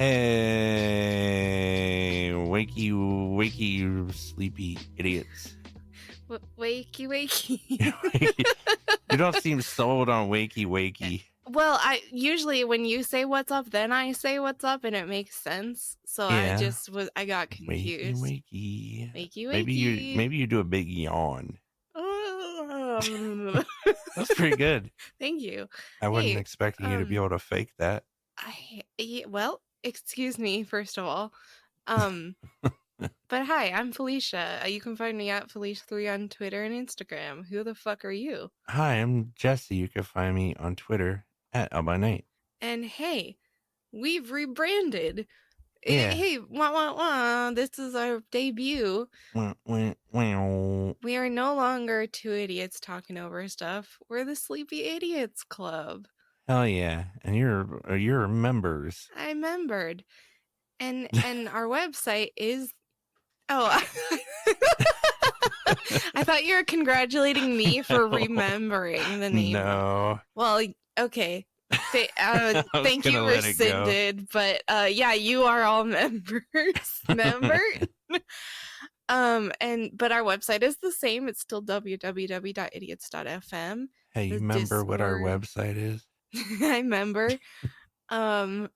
Hey, wakey, wakey, you sleepy idiots. Wakey, wakey. You don't seem sold on wakey, wakey. Well, I usually when you say what's up, then I say what's up, and it makes sense. So Yeah. I got Wakey, confused. wakey. Wakey, Maybe you do a big yawn. wakey. That's pretty good. Thank you. I wasn't Hey, expecting you to be able to fake that. well, excuse me, first of all. But hi, I'm Felicia. You can find me at Felicia3 on Twitter and Instagram. Who the fuck are you? Hi, I'm Jesse. You can find me on Twitter at @AlByNight. And hey, we've rebranded. Yeah. Hey, this is our debut. We are no longer two idiots talking over stuff. We're the Sleepy Idiots Club. Hell yeah. And you're members. I remembered. And our website is I thought you were congratulating me for remembering the name. No. Well, okay. Thank you, rescinded. But yeah, you are all members. Remember? But our website is the same. It's still www.idiots.fm. Hey, you remember what our website is? I remember. Our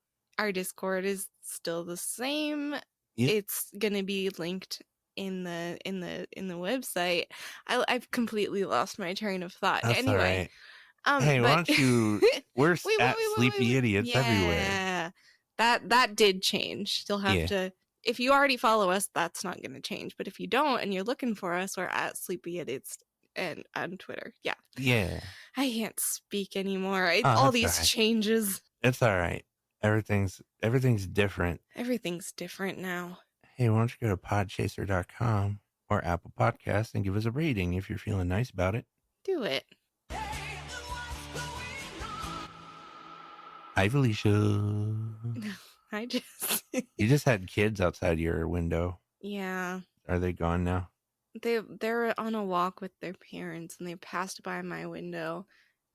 Discord is still the same. Yep. It's gonna be linked in the website. I've completely lost my train of thought. That's anyway. All right. Hey, why don't you? We're at Sleepy Idiots everywhere. Yeah, that did change. You'll have to. If you already follow us, that's not going to change. But if you don't and you're looking for us, we're at Sleepy Idiots and on Twitter. Yeah. Yeah. I can't speak anymore. All these changes. It's all right. Everything's different. Everything's different now. Hey, why don't you go to podchaser.com or Apple Podcasts and give us a rating if you're feeling nice about it. Do it. Hi, Felicia. You just had kids outside your window. Yeah. Are they gone now? They're on a walk with their parents and they passed by my window.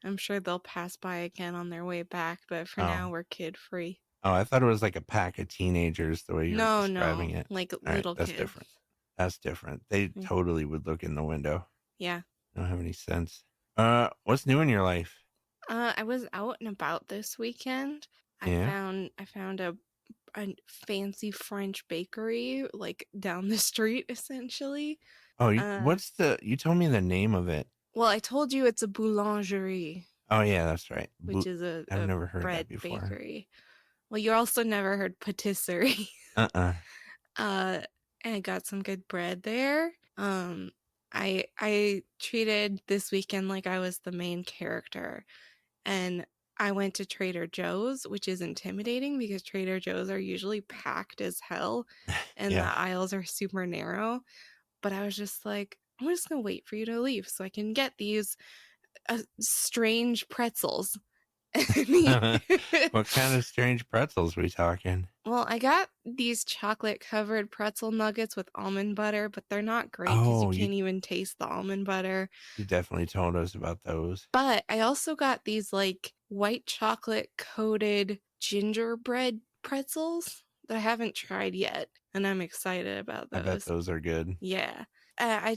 I'm sure they'll pass by again on their way back, but for now we're kid free. Oh, I thought it was like a pack of teenagers the way you were describing it. Like little kids. That's different. They totally would look in the window. Yeah. Don't have any sense. What's new in your life? I was out and about this weekend. I found a fancy French bakery like down the street essentially. Oh, you told me the name of it. Well, I told you it's a boulangerie. Oh yeah, that's right. Which is I've never heard bread that before. Bakery. Well, you also never heard patisserie. And I got some good bread there. I treated this weekend like I was the main character. And I went to Trader Joe's, which is intimidating because Trader Joe's are usually packed as hell and the aisles are super narrow. But I was just like, I'm just going to wait for you to leave so I can get these strange pretzels. What kind of strange pretzels are we talking? Well, I got these chocolate covered pretzel nuggets with almond butter, but they're not great because you can't even taste the almond butter. You definitely told us about those. But I also got these like white chocolate coated gingerbread pretzels that I haven't tried yet, and I'm excited about those. I bet those are good. Yeah. I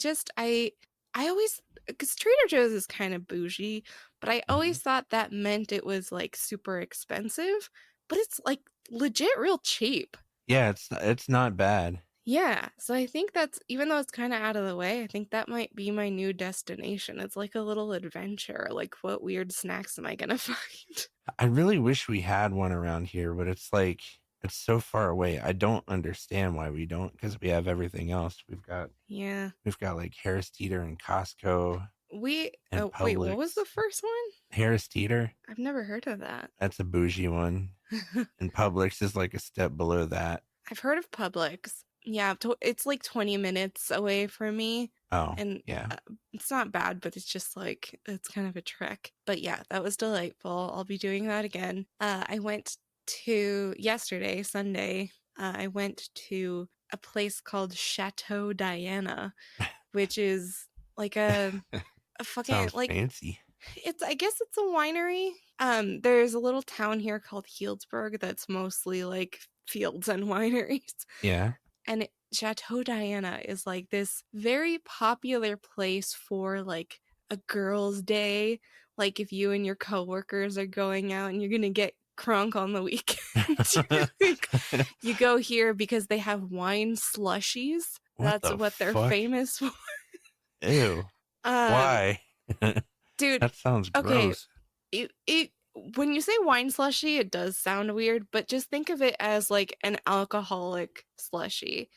always, because Trader Joe's is kind of bougie, but I always thought that meant it was like super expensive, but it's like legit real cheap. Yeah, it's not bad. Yeah, so I think that's, even though it's kind of out of the way, I think that might be my new destination. It's like a little adventure. Like, what weird snacks am I gonna find? I really wish we had one around here, but it's like, it's so far away. I don't understand why we don't, because we have everything else. We've got like Harris Teeter and Costco. Wait, what was the first one? Harris Teeter. I've never heard of that. That's a bougie one. And Publix is like a step below that. I've heard of Publix. Yeah, it's like 20 minutes away from me. Oh, and yeah. It's not bad, but it's just like, it's kind of a trek. But yeah, that was delightful. I'll be doing that again. I went to yesterday, Sunday, I went to a place called Chateau Diana, which is like a fucking sounds like fancy. I guess it's a winery. There's a little town here called Healdsburg that's mostly like fields and wineries. Yeah. And Chateau Diana is like this very popular place for like a girls' day. Like if you and your coworkers are going out and you're going to get crunk on the weekend, you go here because they have wine slushies. That's what they're famous for. Ew. Why? Dude, that sounds gross. It when you say wine slushy, it does sound weird, but just think of it as like an alcoholic slushy.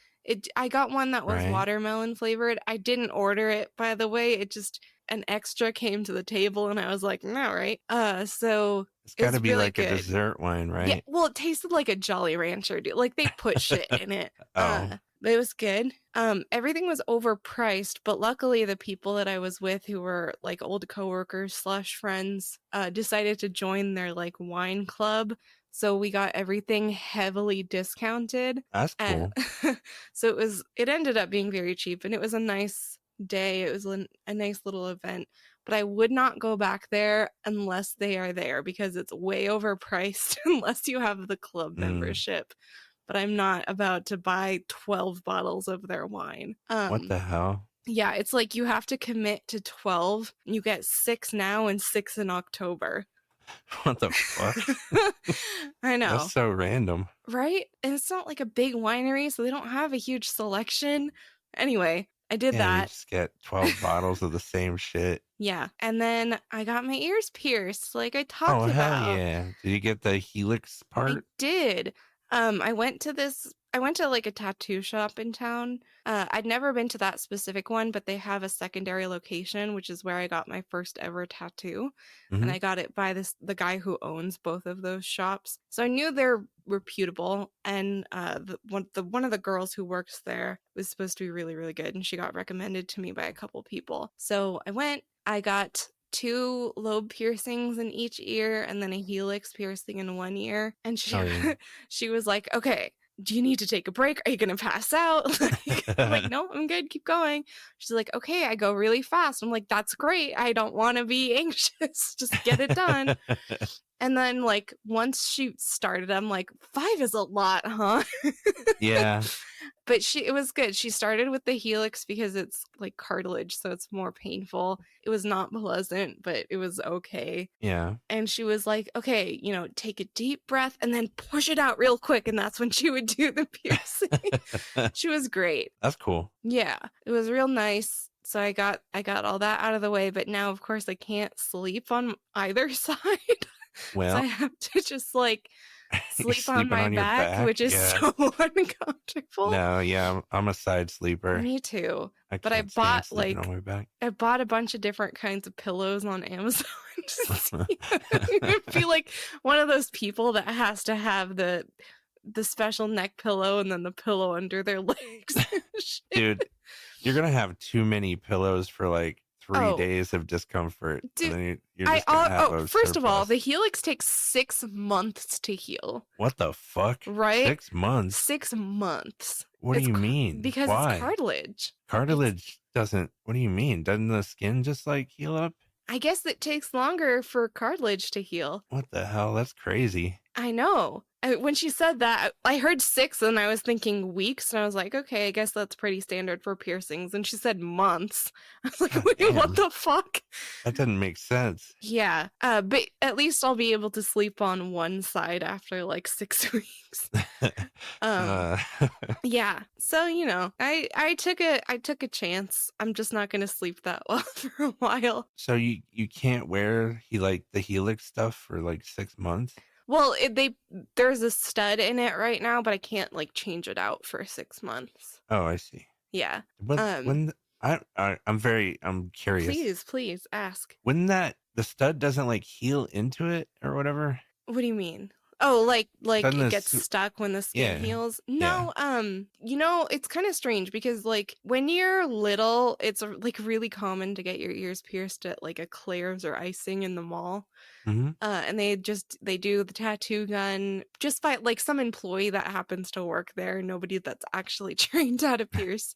I got one that was watermelon flavored. I didn't order it, by the way. It just an extra came to the table and I was like, all right. So it's gotta be really like good. A dessert wine, right? Yeah, well, it tasted like a Jolly Rancher, dude. Like they put shit in it. But it was good. Everything was overpriced, but luckily the people that I was with who were like old coworkers / friends decided to join their like wine club. So we got everything heavily discounted. That's cool. So it ended up being very cheap and it was a nice day. It was a nice little event, but I would not go back there unless they are there because it's way overpriced unless you have the club membership. But I'm not about to buy 12 bottles of their wine. What the hell? Yeah, it's like you have to commit to 12. You get 6 now and 6 in October. What the fuck? I know. That's so random. Right? And it's not like a big winery, so they don't have a huge selection. Anyway, I did that. You just get 12 bottles of the same shit. Yeah. And then I got my ears pierced, like I talked about. Oh, hell yeah. Did you get the helix part? I did. I went to like a tattoo shop in town. I'd never been to that specific one, but they have a secondary location, which is where I got my first ever tattoo. And I got it by the guy who owns both of those shops. So I knew they're reputable. And one of the girls who works there was supposed to be really, really good. And she got recommended to me by a couple people. So I went, I got 2 lobe piercings in each ear and then a helix piercing in one ear. And she was like, okay, do you need to take a break? Are you going to pass out? I'm like, no, I'm good. Keep going. She's like, okay, I go really fast. I'm like, that's great. I don't want to be anxious. Just get it done. And then like once she started, I'm like, 5 is a lot, huh? Yeah. But it was good. She started with the helix because it's like cartilage, so it's more painful. It was not pleasant, but it was okay. Yeah. And she was like, okay, take a deep breath and then push it out real quick. And that's when she would do the piercing. She was great. That's cool. Yeah, it was real nice. So I got all that out of the way, but now of course I can't sleep on either side. Well, so I have to just like sleep on my back, which is so uncomfortable. No, yeah, I'm a side sleeper. Me too. But I bought I bought a bunch of different kinds of pillows on Amazon. I feel like one of those people that has to have the special neck pillow and then the pillow under their legs. Dude, you're gonna have too many pillows for like 3 days of discomfort. Dude, and then you're just gonna have first of all, the helix takes 6 months to heal. What the fuck? Right? 6 months? 6 months. What do you mean? Because Why? it's cartilage. Cartilage doesn't... What do you mean? Doesn't the skin just like heal up? I guess it takes longer for cartilage to heal. What the hell? That's crazy. I know. When she said that, I heard 6 and I was thinking weeks, and I was like, okay, I guess that's pretty standard for piercings. And she said months. I was like, wait, what the fuck? That doesn't make sense. Yeah, but at least I'll be able to sleep on one side after like 6 weeks. Yeah, so I took a chance. I'm just not gonna sleep that well for a while. So you can't wear the helix stuff for like 6 months? Well, there's a stud in it right now, but I can't like change it out for 6 months. Oh, I see. Yeah. But I'm curious. Please ask. When the stud doesn't like heal into it or whatever? What do you mean? Oh, like it gets stuck when the skin heals? No, it's kind of strange because like when you're little, it's like really common to get your ears pierced at like a Claire's or Icing in the mall. Mm-hmm. And they do the tattoo gun just by like some employee that happens to work there, nobody that's actually trained how to pierce.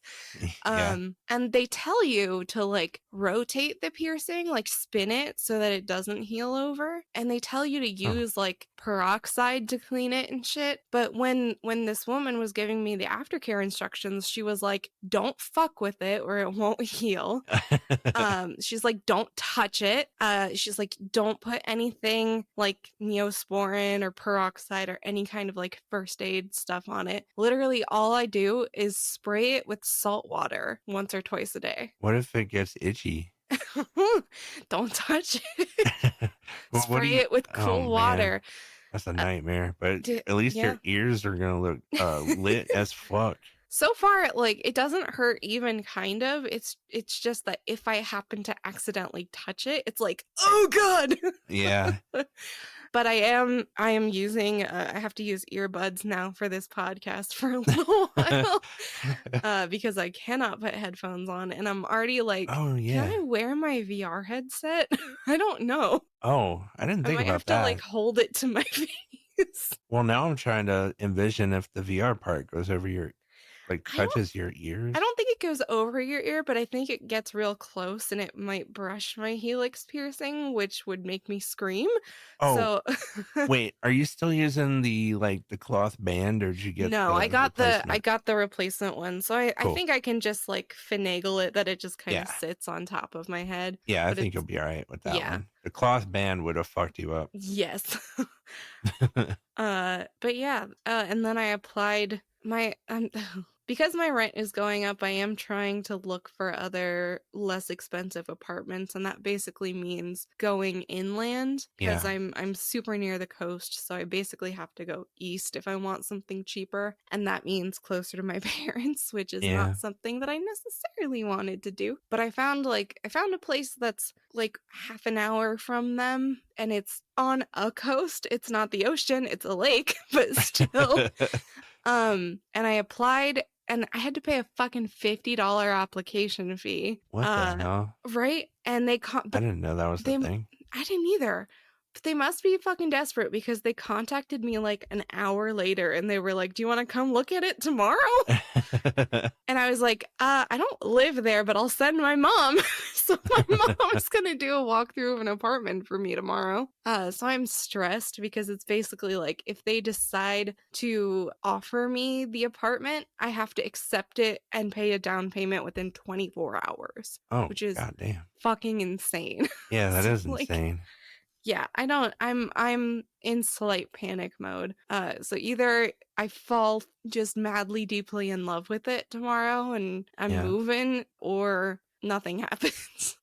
Yeah. And they tell you to like rotate the piercing, like spin it so that it doesn't heal over. And they tell you to use like peroxide to clean it and shit. But when this woman was giving me the aftercare instructions, she was like, don't fuck with it or it won't heal. She's like, don't touch it. She's like, don't put anything like Neosporin or peroxide or any kind of like first aid stuff on it. Literally all I do is spray it with salt water once or twice a day. What if it gets itchy? Don't touch it. Well, Spray it with cool water. That's a nightmare, but at least your ears are gonna look lit as fuck. So far, like, it doesn't hurt even kind of. It's just that if I happen to accidentally touch it, it's like, oh god. Yeah. But I am using I have to use earbuds now for this podcast for a little while because I cannot put headphones on, and I'm already like, oh yeah, can I wear my VR headset? I don't know. Oh, I didn't think about that. I might have to like hold it to my face. Well, now I'm trying to envision if the VR part goes over your like touches your ears. I don't think it goes over your ear, but I think it gets real close and it might brush my helix piercing, which would make me scream. Oh, so wait, are you still using the cloth band, or did you get? No, I got the replacement one. So I think I can just like finagle it that it just kind of sits on top of my head. Yeah, I think you'll be all right with that one. The cloth band would have fucked you up. Yes. But yeah, and then I applied my because my rent is going up, I am trying to look for other less expensive apartments, and that basically means going inland because I'm super near the coast, so I basically have to go east if I want something cheaper, and that means closer to my parents, which is not something that I necessarily wanted to do. But I found a place that's like half an hour from them, and it's on a coast. It's not the ocean, it's a lake, but still. And I applied, and I had to pay a fucking $50 application fee. What the hell? Right? And I didn't know that was the thing. I didn't either. But they must be fucking desperate because they contacted me like an hour later and they were like, do you want to come look at it tomorrow? And I was like, I don't live there, but I'll send my mom. So my mom is going to do a walkthrough of an apartment for me tomorrow. So I'm stressed because it's basically like if they decide to offer me the apartment, I have to accept it and pay a down payment within 24 hours. Oh, which is goddamn fucking insane. Yeah, that is insane. Yeah, I'm in slight panic mode. So either I fall just madly deeply in love with it tomorrow and I'm moving, or nothing happens.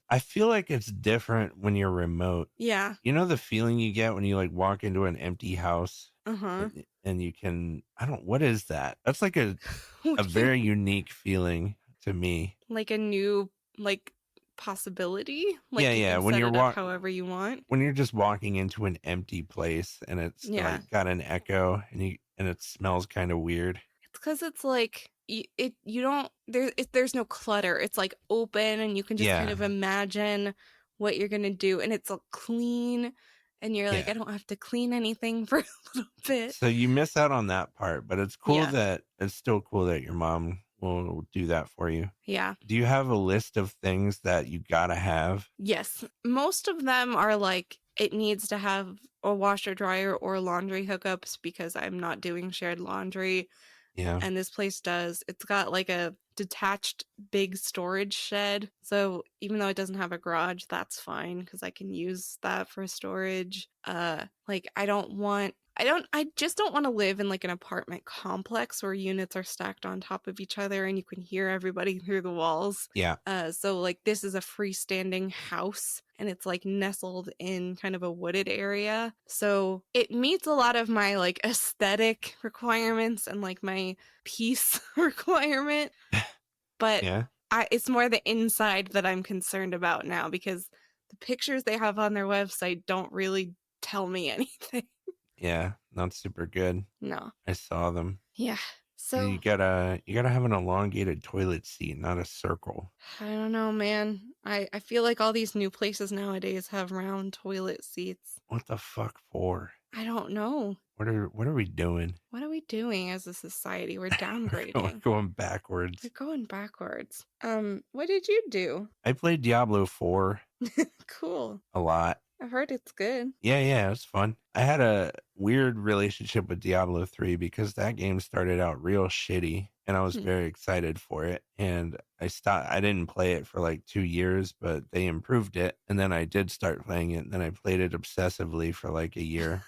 I feel like it's different when you're remote. Yeah. You know the feeling you get when you like walk into an empty house? And you can, what is that? That's like a very unique feeling to me. Like a new possibility. Like yeah. When you're however you want. When you're just walking into an empty place and it's like got an echo and it smells kind of weird. It's because it's like there's no clutter. It's like open and you can just kind of imagine what you're gonna do, and it's all clean. And you're like, I don't have to clean anything for a little bit. So you miss out on that part, but it's cool it's still cool that your mom will do that for you. Yeah. Do you have a list of things that you gotta have? Yes. Most of them are like, it needs to have a washer, dryer, or laundry hookups because I'm not doing shared laundry. Yeah. And this place does. It's got like a detached big storage shed. So even though it doesn't have a garage, that's fine because I can use that for storage. I just don't want to live in like an apartment complex where units are stacked on top of each other and you can hear everybody through the walls. Yeah. So like this is a freestanding house and it's like nestled in kind of a wooded area. So it meets a lot of my like aesthetic requirements and like my peace requirement. But it's more the inside that I'm concerned about now because the pictures they have on their website don't really tell me anything. Yeah, not super good. No. I saw them. Yeah. So you gotta have an elongated toilet seat, not a circle. I don't know, man. I feel like all these new places nowadays have round toilet seats. What the fuck for? I don't know. What are we doing? What are we doing as a society? We're We're downgrading. going backwards. We're going backwards. What did you do? I played Diablo 4 Cool. a lot. I've heard it's good. Yeah, it's fun. I had a weird relationship with Diablo 3 because that game started out real shitty and I was very excited for it. And I didn't play it for like 2 years, but they improved it. And then I did start playing it. And then I played it obsessively for like a year.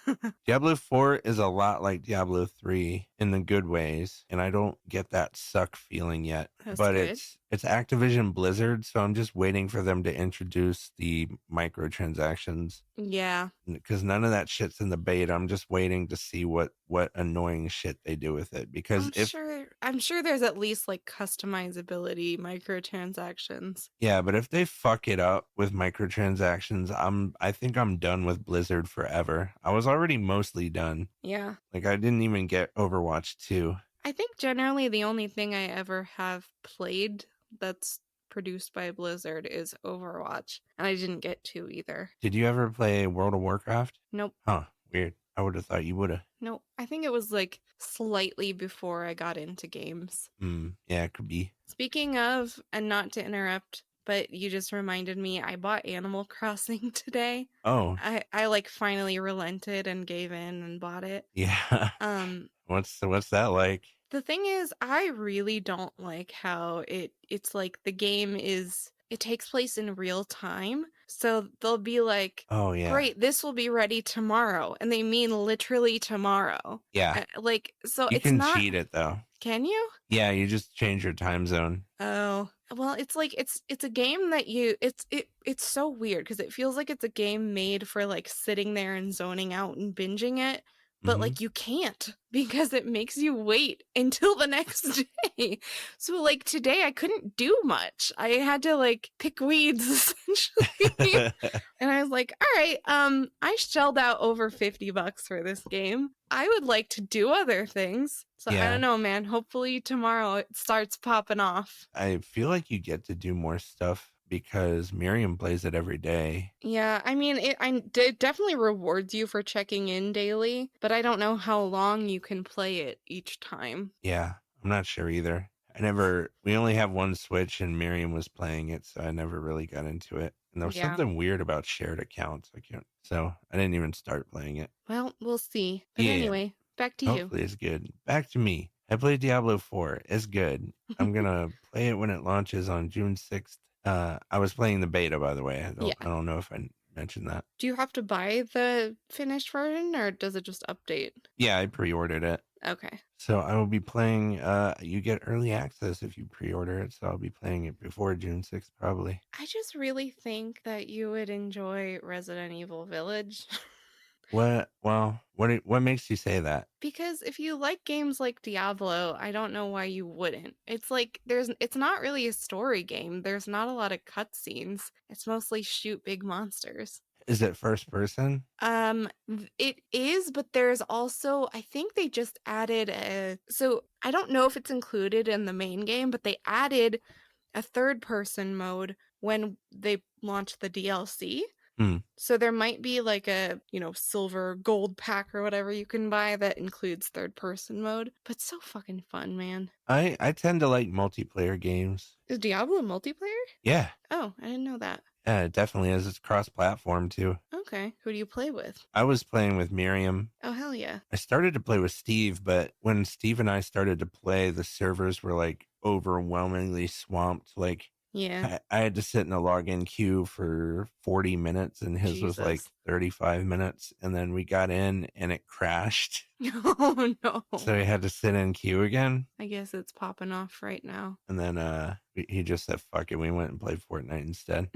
Diablo 4 is a lot like Diablo 3 in the good ways. And I don't get that suck feeling yet. That's but good. it's Activision Blizzard. So I'm just waiting for them to introduce the microtransactions. Yeah. Because none of that shit's in the beta. I'm just waiting to see what annoying shit they do with it. Because I'm sure there's at least like customizability microtransactions. Yeah, but if they fuck it up with microtransactions, I think I'm done with Blizzard forever. I was already mostly done. Yeah. Like I didn't even get Overwatch 2. I think generally the only thing I ever have played that's produced by Blizzard is Overwatch, and I didn't get to either. Did you ever play World of Warcraft? Nope. Huh, weird. I would have thought you would have. Nope. I think it was like slightly before I got into games. Yeah, it could be. Speaking of, and not to interrupt, but you just reminded me, I bought Animal Crossing today. Oh. I like finally relented and gave in and bought it. Yeah. What's that like? The thing is, I really don't like how it's like the game it takes place in real time. So they'll be like, oh yeah, great, this will be ready tomorrow. And they mean literally tomorrow. Yeah. Like, so you it's can not... cheat it though. Can you? Yeah, you just change your time zone. Oh, well, it's like, it's a game that it's so weird because it feels like it's a game made for like sitting there and zoning out and binging it. But like you can't because it makes you wait until the next day. So like today I couldn't do much. I had to like pick weeds essentially. And I was like, all right, I shelled out over $50 for this game. I would like to do other things. So I don't know, man. Hopefully tomorrow it starts popping off. I feel like you get to do more stuff because Miriam plays it every day. Yeah, I mean, it definitely rewards you for checking in daily, but I don't know how long you can play it each time. Yeah, I'm not sure either. We only have one Switch and Miriam was playing it, so I never really got into it. And there was something weird about shared accounts. So I didn't even start playing it. Well, we'll see. But anyway, back to you. Hopefully it's good. Back to me. I played Diablo 4. It's good. I'm going to play it when it launches on June 6th. I was playing the beta, by the way. I don't know if I mentioned that. Do you have to buy the finished version or does it just update? Yeah, I pre-ordered it. Okay. So I will be playing, you get early access if you pre-order it. So I'll be playing it before June 6th, probably. I just really think that you would enjoy Resident Evil Village. What makes you say that? Because if you like games like Diablo, I don't know why you wouldn't. It's like it's not really a story game. There's not a lot of cutscenes. It's mostly shoot big monsters. Is it first person? It is, but there's also, I think they just added so I don't know if it's included in the main game, but they added a third person mode when they launched the DLC. So there might be like a, silver gold pack or whatever you can buy that includes third person mode. But so fucking fun, man. I tend to like multiplayer games. Is Diablo multiplayer? Yeah. Oh, I didn't know that. Yeah, it definitely is. It's cross-platform too. Okay. Who do you play with? I was playing with Miriam. Oh, hell yeah. I started to play with Steve, but when Steve and I started to play, the servers were like overwhelmingly swamped. Like, yeah, I had to sit in a login queue for 40 minutes and his was like 35 minutes. And then we got in and it crashed. Oh, no. So we had to sit in queue again. I guess it's popping off right now. And then he just said, fuck it. We went and played Fortnite instead.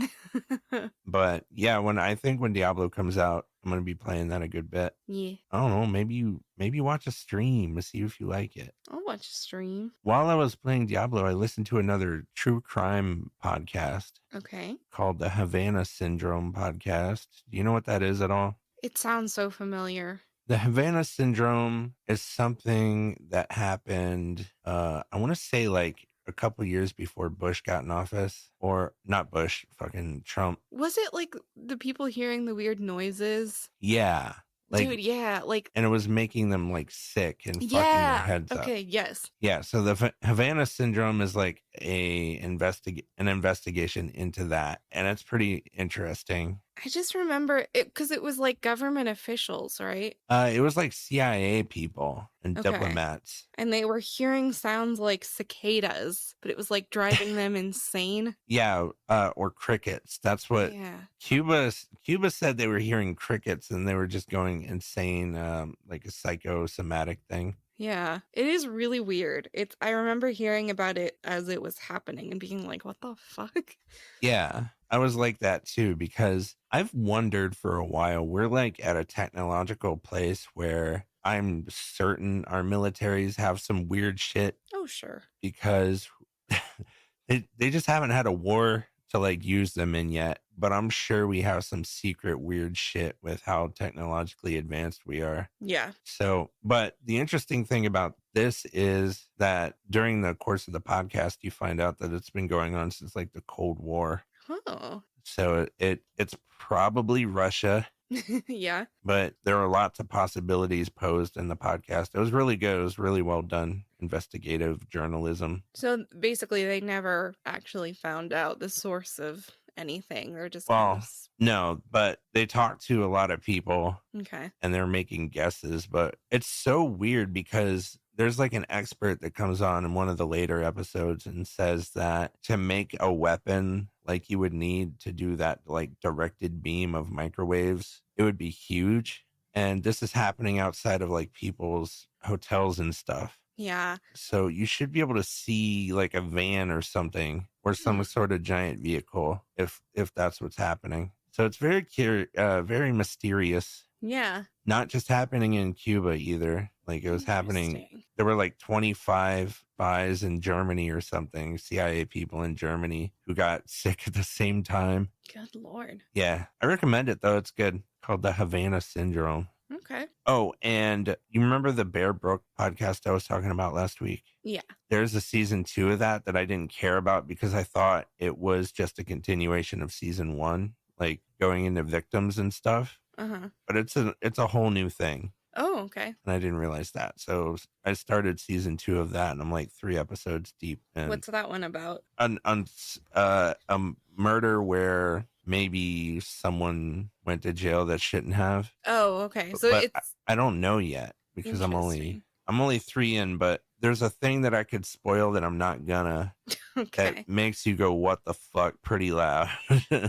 But yeah, when Diablo comes out, I'm going to be playing that a good bit. Yeah. I don't know. Maybe watch a stream to see if you like it. I'll watch a stream. While I was playing Diablo, I listened to another true crime podcast. Okay. Called the Havana Syndrome podcast. Do you know what that is at all? It sounds so familiar. The Havana syndrome is something that happened, I want to say like a couple years before Bush got in office, or not Bush, fucking Trump. Was it like the people hearing the weird noises? Yeah. Like, Dude, yeah, like, and it was making them like sick and fucking their yeah. heads up. Okay, yes. Yeah, so the Havana syndrome is like an investigation into that, and it's pretty interesting. I just remember it because it was like government officials, right? It was like CIA people and Okay. diplomats. And they were hearing sounds like cicadas, but it was like driving them insane. Yeah, or crickets. That's what Yeah. Cuba said they were hearing crickets and they were just going insane, like a psychosomatic thing. Yeah. It is really weird. I remember hearing about it as it was happening and being like, what the fuck? Yeah, I was like that too because I've wondered for a while. We're like at a technological place where I'm certain our militaries have some weird shit Oh, sure. because they just haven't had a war to like use them in yet. But I'm sure we have some secret weird shit with how technologically advanced we are. Yeah. So, but the interesting thing about this is that during the course of the podcast, you find out that it's been going on since like the Cold War. Oh. So it's probably Russia, Yeah. but there are lots of possibilities posed in the podcast. It was really good. It was really well done investigative journalism. So basically, they never actually found out the source of anything. They're just kind Well, of. no, but they talked to a lot of people Okay. and they're making guesses. But it's so weird because there's like an expert that comes on in one of the later episodes and says that to make a weapon like you would need to do that like directed beam of microwaves, it would be huge. And this is happening outside of like people's hotels and stuff. Yeah. So you should be able to see like a van or something or some sort of giant vehicle if that's what's happening. So it's very very mysterious. Yeah. Not just happening in Cuba either. Like it was happening. Interesting. There were like 25 spies in Germany or something, CIA people in Germany who got sick at the same time. Good Lord. Yeah, I recommend it though. It's good. Called the Havana Syndrome. Okay. Oh, and you remember the Bear Brook podcast I was talking about last week? Yeah. There's a season 2 of that I didn't care about because I thought it was just a continuation of season 1, like going into victims and stuff. Uh-huh. But it's a whole new thing. Oh, okay. And I didn't realize that. So I started season 2 of that and I'm like 3 episodes deep. And What's that one about? a murder where maybe someone went to jail that shouldn't have. Oh, okay. So but it's I don't know yet because I'm only 3 in, but there's a thing that I could spoil that I'm not gonna okay. that makes you go what the fuck pretty loud.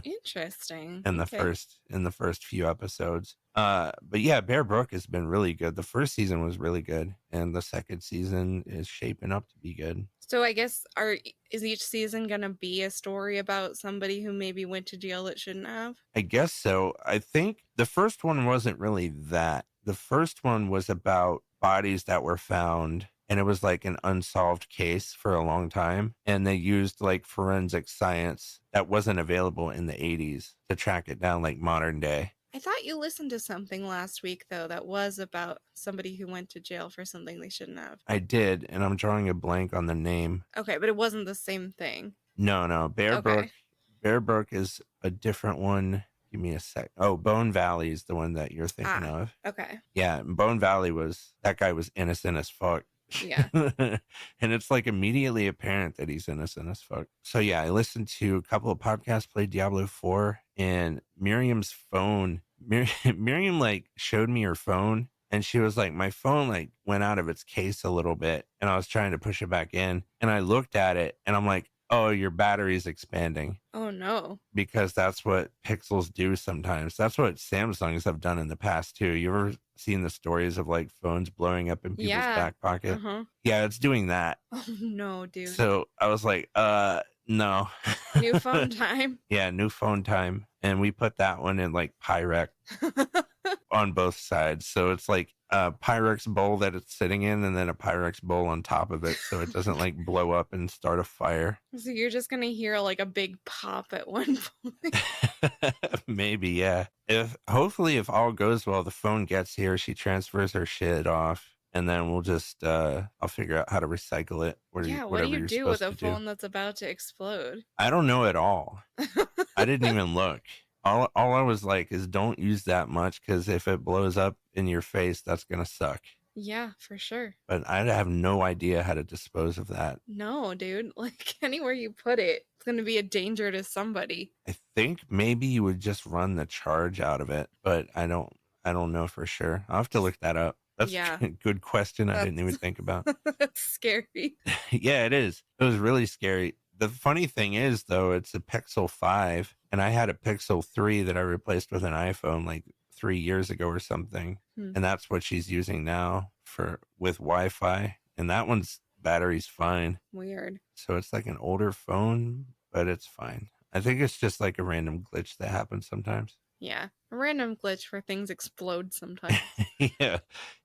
Interesting. in the first few episodes. But yeah, Bear Brook has been really good. The first season was really good, and the second season is shaping up to be good. So I guess is each season gonna be a story about somebody who maybe went to jail that shouldn't have? I guess so. I think the first one wasn't really that. The first one was about bodies that were found, and it was like an unsolved case for a long time. And they used like forensic science that wasn't available in the 80s to track it down like modern day. I thought you listened to something last week, though, that was about somebody who went to jail for something they shouldn't have. I did, and I'm drawing a blank on the name. Okay, but it wasn't the same thing. No. Bear Brook is a different one. Give me a sec. Oh, Bone Valley is the one that you're thinking of. Okay. Yeah, Bone Valley that guy was innocent as fuck. Yeah. And it's like immediately apparent that he's innocent as fuck. So yeah, I listened to a couple of podcasts, played Diablo 4, and Miriam's phone, Miriam like showed me her phone and she was like, my phone like went out of its case a little bit and I was trying to push it back in and I looked at it and I'm like, oh, your battery's expanding. Oh, no. Because that's what Pixels do sometimes. That's what Samsungs have done in the past, too. You ever seen the stories of, like, phones blowing up in people's back pocket? Uh-huh. Yeah, it's doing that. Oh, no, dude. So I was like, no. New phone time? Yeah, new phone time. And we put that one in, like, Pyrex on both sides. So it's like a Pyrex bowl that it's sitting in, and then a Pyrex bowl on top of it, so it doesn't like blow up and start a fire. So you're just gonna hear like a big pop at one point. Maybe, yeah. Hopefully if all goes well, the phone gets here, she transfers her shit off, and then we'll just I'll figure out how to recycle it. What do you do with a phone that's about to explode? I don't know at all. I didn't even look. All I was like is don't use that much, because if it blows up in your face, that's gonna suck. Yeah, for sure. But I have no idea how to dispose of that. No, dude. Like anywhere you put it, it's gonna be a danger to somebody. I think maybe you would just run the charge out of it, but I don't know for sure. I'll have to look that up. That's a good question. I didn't even think about. That's scary. Yeah, it is. It was really scary. The funny thing is, though, it's a Pixel 5, and I had a Pixel 3 that I replaced with an iPhone like 3 years ago or something. And that's what she's using now with Wi-Fi. And that one's battery's fine. Weird. So it's like an older phone, but it's fine. I think it's just like a random glitch that happens sometimes. Yeah, a random glitch where things explode sometimes. Yeah,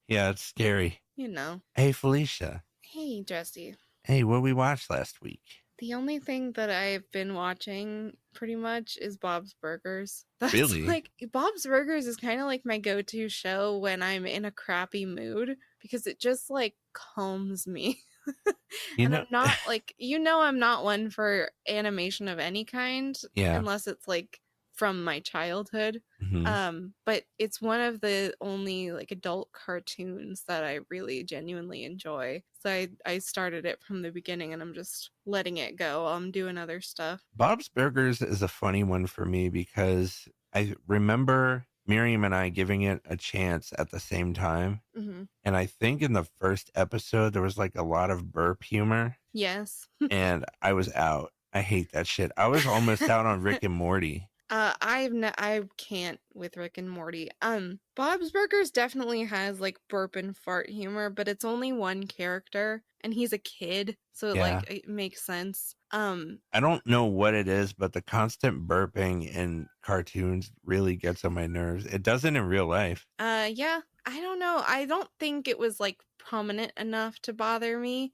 it's scary. You know. Hey, Felicia. Hey, Jesse. Hey, what we watched last week? The only thing that I've been watching pretty much is Bob's Burgers. That's really? Like, Bob's Burgers is kind of like my go-to show when I'm in a crappy mood, because it just like calms me. I'm not like, I'm not one for animation of any kind. Yeah. Unless it's like from my childhood. But it's one of the only like adult cartoons that I really genuinely enjoy. So I started it from the beginning, and I'm just letting it go. I'm doing other stuff. Bob's Burgers is a funny one for me because I remember Miriam and I giving it a chance at the same time. And I think in the first episode, there was like a lot of burp humor. Yes. And I was out. I hate that shit. I was almost out on Rick and Morty. I can't with Rick and Morty. Bob's Burgers definitely has like burp and fart humor, but it's only one character, and he's a kid, so like it makes sense. I don't know what it is, but the constant burping in cartoons really gets on my nerves. It doesn't in real life. Yeah, I don't know. I don't think it was like prominent enough to bother me.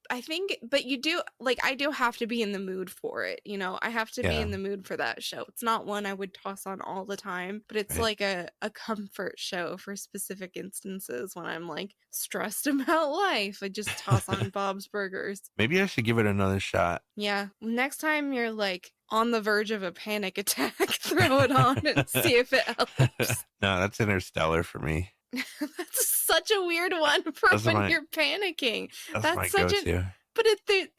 I think, but you do, like, I do have to be in the mood for it, I have to be in the mood for that show. It's not one I would toss on all the time, but it's like a comfort show for specific instances when I'm like stressed about life. I just toss on Bob's Burgers. Maybe I should give it another shot. Yeah. Next time you're like on the verge of a panic attack, throw it on and see if it helps. No, that's Interstellar for me. That's such a weird one for when you're panicking. That's my go-to. But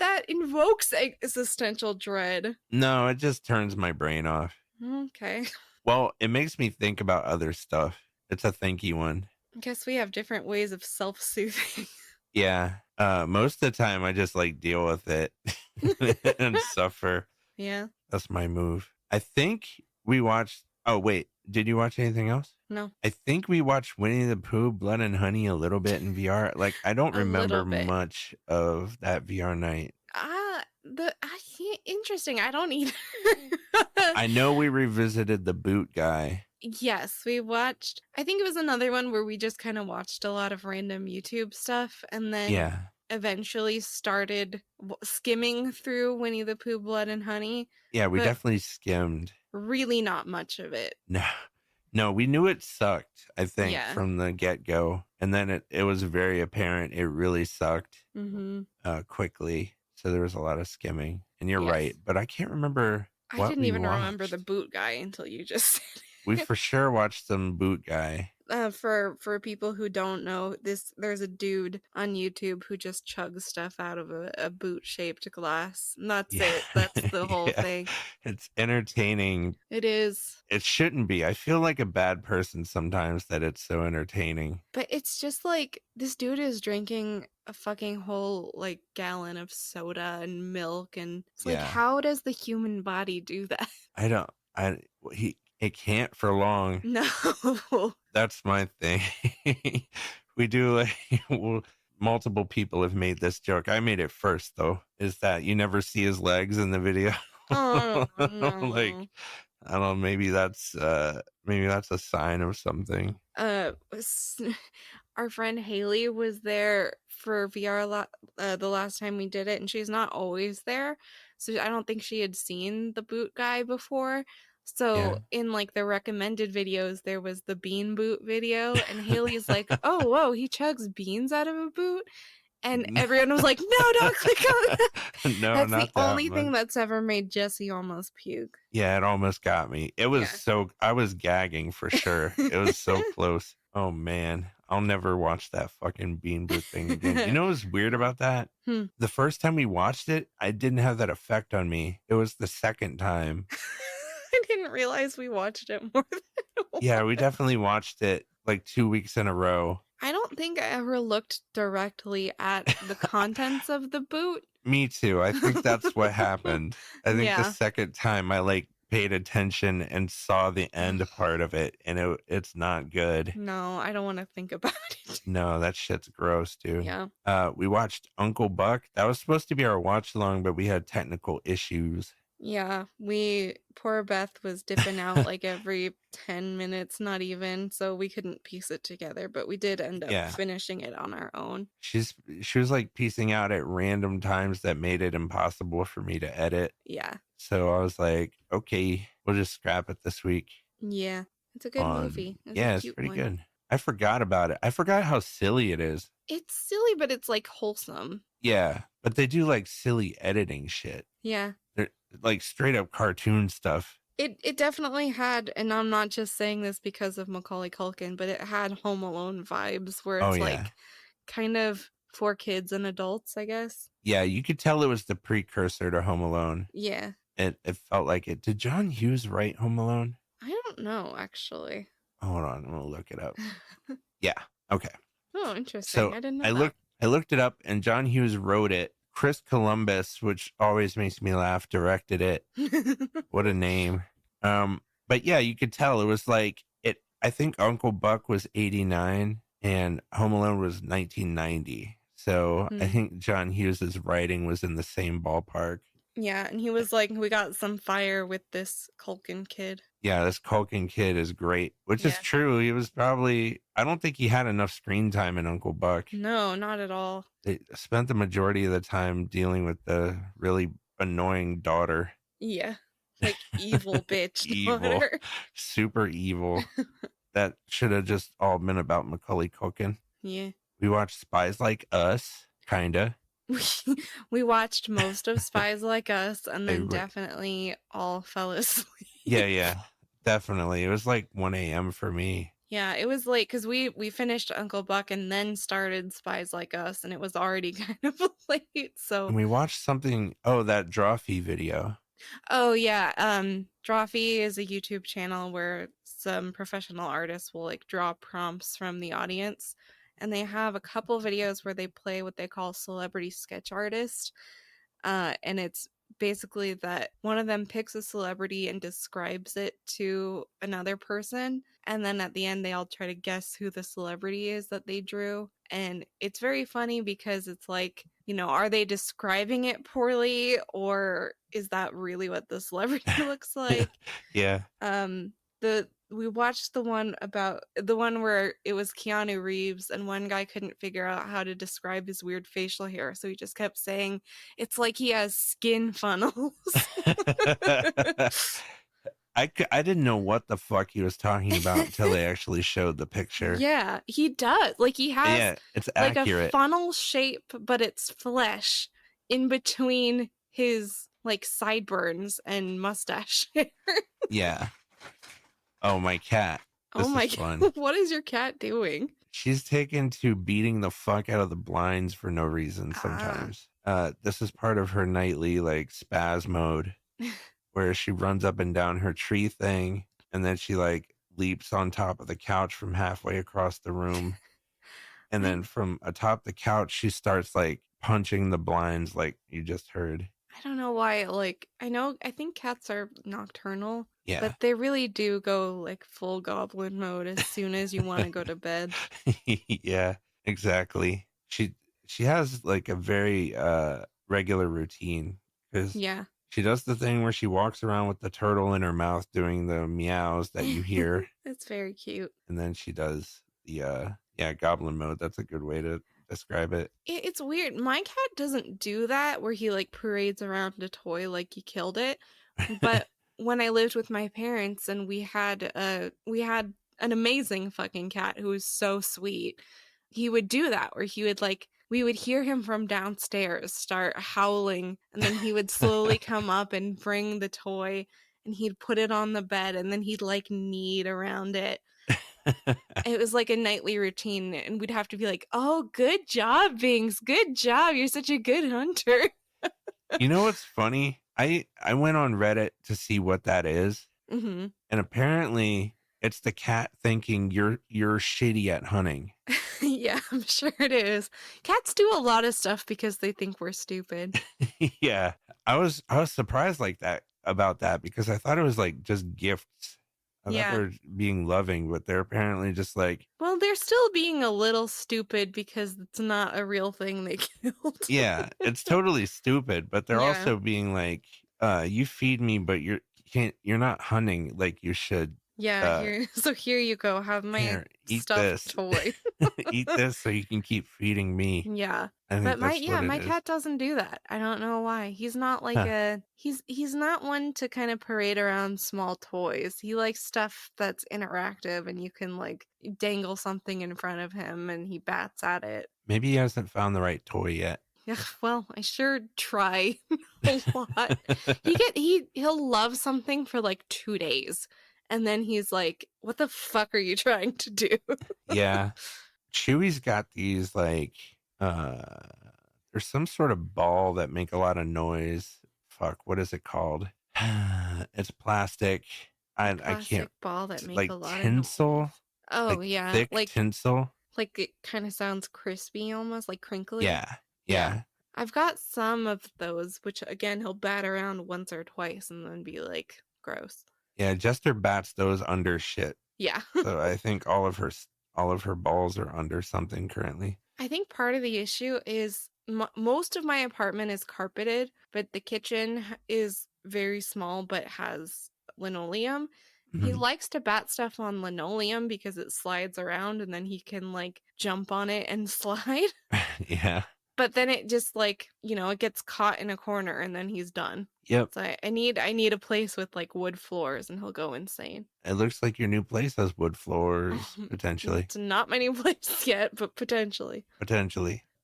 that invokes existential dread. No, it just turns my brain off. Okay. Well, it makes me think about other stuff. It's a thinky one. I guess we have different ways of self-soothing. Yeah. Most of the time, I just like deal with it and suffer. Yeah. That's my move. I think we watched... Oh, wait. Did you watch anything else? No. I think we watched Winnie the Pooh, Blood and Honey a little bit in VR. Like, I don't remember much of that VR night. Interesting. I don't either. I know we revisited The Boot Guy. Yes, we watched. I think it was another one where we just kind of watched a lot of random YouTube stuff, and then eventually started skimming through Winnie the Pooh, Blood and Honey. Yeah, we definitely skimmed. Really not much of it. No, we knew it sucked, I think, from the get-go. And then it was very apparent it really sucked quickly. So there was a lot of skimming. And you're right. But I can't remember what I didn't even remember The Boot Guy until you just said it. We for sure watched some Boot Guy. For people who don't know, there's a dude on YouTube who just chugs stuff out of a boot-shaped glass. And that's it. That's the whole thing. It's entertaining. It is. It shouldn't be. I feel like a bad person sometimes that it's so entertaining. But it's just like, this dude is drinking a fucking whole like gallon of soda and milk, and it's like, how does the human body do that? It can't for long. No. That's my thing. We do like multiple people have made this joke. I made it first though. Is that you never see his legs in the video? Oh, no. Like I don't know, maybe that's a sign of something. Our friend Haley was there for VR the last time we did it, and she's not always there, so I don't think she had seen the boot guy before. So Yeah. in like the recommended videos, there was the bean boot video, and Haley's like, "Oh, whoa, he chugs beans out of a boot," and everyone was like, "No, don't click on that." No, That's the not that only thing much. that's ever made Jesse almost puke. Yeah, it almost got me. It was Yeah. so I was gagging for sure. It was so close. Oh man, I'll never watch that fucking Bean Boot thing again. You know what's weird about that? Hmm. The first time we watched it, I didn't have that effect on me. It was the second time. I didn't realize we watched it more than Yeah, we once. definitely watched it like 2 weeks in a row. I don't think I ever looked directly at the contents of the boot. Me too. I think that's what happened. I think the Yeah. second time I like paid attention and saw the end part of it, and it's not good. No, I don't want to think about it. No, that shit's gross, dude. Yeah. We watched Uncle Buck. That was supposed to be our watch along, but we had technical issues. Yeah, poor Beth was dipping out like every 10 minutes, not even, so we couldn't piece it together, but we did end up Yeah. finishing it on our own. She was like piecing out at random times that made it impossible for me to edit. Yeah. So I was like, okay, we'll just scrap it this week. Yeah. It's a good movie. It's Yeah, a it's cute pretty one. good. I forgot about it. I forgot how silly it is. It's silly, but it's like wholesome. Yeah, but they do like silly editing shit. Yeah. They're like straight up cartoon stuff. It definitely had, and I'm not just saying this because of Macaulay Culkin, but it had Home Alone vibes where it's like kind of for kids and adults, I guess. Yeah, you could tell it was the precursor to Home Alone. Yeah. It felt like it. Did John Hughes write Home Alone? I don't know, actually. Hold on, I'm gonna look it up. Yeah. Okay. Oh, interesting. So I didn't know I looked it up, and John Hughes wrote it. Chris Columbus, which always makes me laugh, directed it. What a name. But yeah, you could tell it was like it. I think Uncle Buck was 89 and Home Alone was 1990. So I think John Hughes's writing was in the same ballpark. Yeah, and he was like, we got some fire with this Culkin kid. Yeah, this Culkin kid is great, which is true. He was probably, I don't think he had enough screen time in Uncle Buck. No, not at all. They spent the majority of the time dealing with the really annoying daughter. Yeah, like evil bitch Evil. daughter. Super evil. That should have just all been about Macaulay Culkin. Yeah. We watched Spies Like Us, kinda. We watched most of Spies Like Us, and then definitely all fell asleep. Yeah, definitely. It was like 1 a.m. for me. Yeah, it was late because we finished Uncle Buck and then started Spies Like Us, and it was already kind of late. So and we watched something. Oh, that Drawfee video. Oh yeah, Drawfee is a YouTube channel where some professional artists will like draw prompts from the audience, and they have a couple videos where they play what they call celebrity sketch artist, and it's basically that one of them picks a celebrity and describes it to another person, and then at the end they all try to guess who the celebrity is that they drew. And it's very funny because it's like, you know, are they describing it poorly, or is that really what the celebrity looks like? Yeah. We watched the one where it was Keanu Reeves, and one guy couldn't figure out how to describe his weird facial hair, so he just kept saying it's like he has skin funnels. I didn't know what the fuck he was talking about until they actually showed the picture. Yeah, he does. Like he has it's like accurate. a funnel shape, but it's flesh in between his like sideburns and mustache hair. Yeah. Oh, my cat. This is fun. What is your cat doing? She's taken to beating the fuck out of the blinds for no reason sometimes. This is part of her nightly like spaz mode where she runs up and down her tree thing, and then she like leaps on top of the couch from halfway across the room. And then from atop the couch, she starts like punching the blinds like you just heard. I don't know why, like, I think cats are nocturnal. Yeah. But they really do go like full goblin mode as soon as you want to go to bed. Yeah, exactly. She has like a very regular routine because She does the thing where she walks around with the turtle in her mouth doing the meows that you hear. It's very cute. And then she does the goblin mode. That's a good way to describe it. It's weird. My cat doesn't do that where he like parades around a toy like he killed it. But when I lived with my parents and we had an amazing fucking cat who was so sweet, he would do that where he would like we would hear him from downstairs start howling, and then he would slowly come up and bring the toy, and he'd put it on the bed, and then he'd like knead around it. It was like a nightly routine, and we'd have to be like, "Oh, good job, Binks. Good job. You're such a good hunter." You know what's funny? I went on Reddit to see what that is, Mm-hmm. and apparently it's the cat thinking you're shitty at hunting. Yeah, I'm sure it is. Cats do a lot of stuff because they think we're stupid. Yeah, I was surprised like that about that because I thought it was like just gifts. I thought they were being loving, but they're apparently just like, well, they're still being a little stupid because it's not a real thing they killed. yeah, it's totally stupid, but they're also being like, you feed me, but you're not hunting like you should. Yeah, here you go. Have my stuffed toy. Eat this so you can keep feeding me. Yeah. But my cat doesn't do that. I don't know why. He's not like he's not one to kind of parade around small toys. He likes stuff that's interactive and you can like dangle something in front of him and he bats at it. Maybe he hasn't found the right toy yet. Yeah, well, I sure try a lot. He'll love something for like 2 days. And then he's like, "What the fuck are you trying to do?" Yeah. Chewy's got these like there's some sort of ball that make a lot of noise. Fuck, what is it called? It's plastic. I can't ball that make like a lot tinsel. of noise. Oh like yeah, thick tinsel. Like it kind of sounds crispy, almost like crinkly. Yeah. I've got some of those, which again he'll bat around once or twice and then be like, gross. Yeah, Jester bats those under shit. Yeah. So I think all of her balls are under something currently. I think part of the issue is most of my apartment is carpeted, but the kitchen is very small but has linoleum. He likes to bat stuff on linoleum because it slides around and then he can like jump on it and slide. Yeah. But then it just like, it gets caught in a corner and then he's done. Yep. So I need a place with like wood floors and he'll go insane. It looks like your new place has wood floors, potentially. It's not my new place yet, but potentially.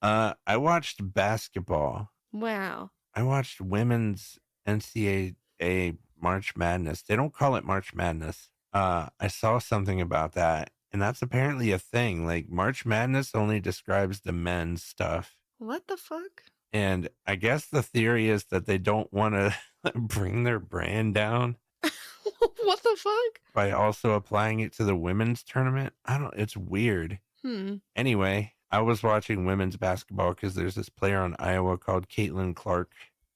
I watched basketball. Wow. I watched women's NCAA March Madness. They don't call it March Madness. I saw something about that, and that's apparently a thing. Like March Madness only describes the men's stuff. What the fuck? And I guess the theory is that they don't want to bring their brand down. What the fuck? By also applying it to the women's tournament. It's weird. Anyway, I was watching women's basketball because there's this player on Iowa called Caitlin Clark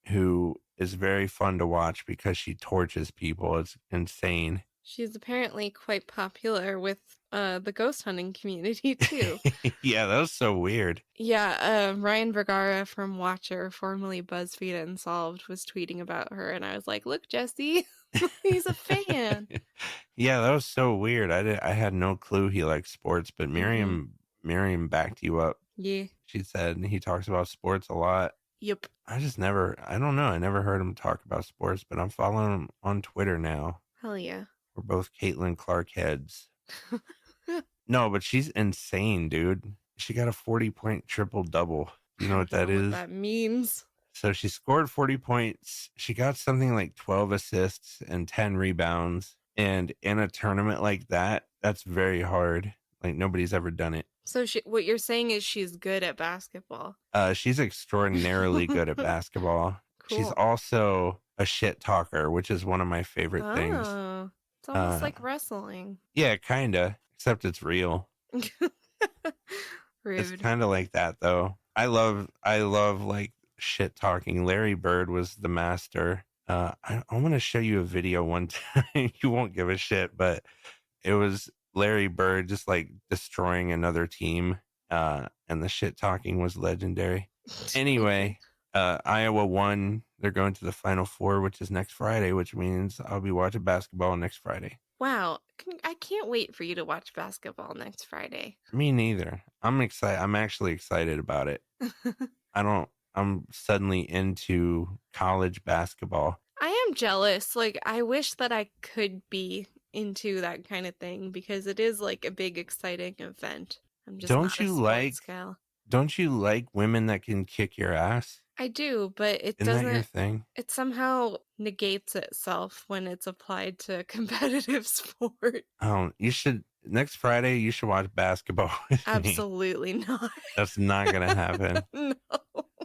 who is very fun to watch because she torches people. It's insane. She's apparently quite popular with the ghost hunting community too. Yeah, that was so weird. Yeah, Ryan Vergara from Watcher, formerly BuzzFeed Unsolved, was tweeting about her, and I was like, "Look, Jesse, he's a fan." Yeah, that was so weird. I had no clue he liked sports, but Miriam backed you up. Yeah, she said he talks about sports a lot. Yep. I don't know. I never heard him talk about sports, but I'm following him on Twitter now. Hell yeah. We're both Caitlin Clark heads. No, but she's insane, dude. She got a 40-point triple-double. You know what that is? What that means. So she scored 40 points. She got something like 12 assists and 10 rebounds. And in a tournament like that, that's very hard. Like nobody's ever done it. So what you're saying is she's good at basketball. She's extraordinarily good at basketball. Cool. She's also a shit talker, which is one of my favorite things. Oh, it's almost like wrestling. Yeah, kinda. Except it's real. Rude. It's kind of like that, though. I love like shit talking. Larry Bird was the master. I want to show you a video one time. You won't give a shit, but it was Larry Bird just like destroying another team. And the shit talking was legendary. Anyway, Iowa won. They're going to the Final Four, which is next Friday, which means I'll be watching basketball next Friday. Wow. I can't wait for you to watch basketball next Friday. Me neither. I'm excited. I'm actually excited about it. I'm suddenly into college basketball. I am jealous. Like, I wish that I could be into that kind of thing because it is like a big, exciting event. I'm just not a sports gal. Don't you like women that can kick your ass? I do, but it Isn't doesn't. That your thing? It somehow negates itself when it's applied to competitive sport. Oh, you should next Friday. You should watch basketball with Absolutely me. not. That's not gonna happen.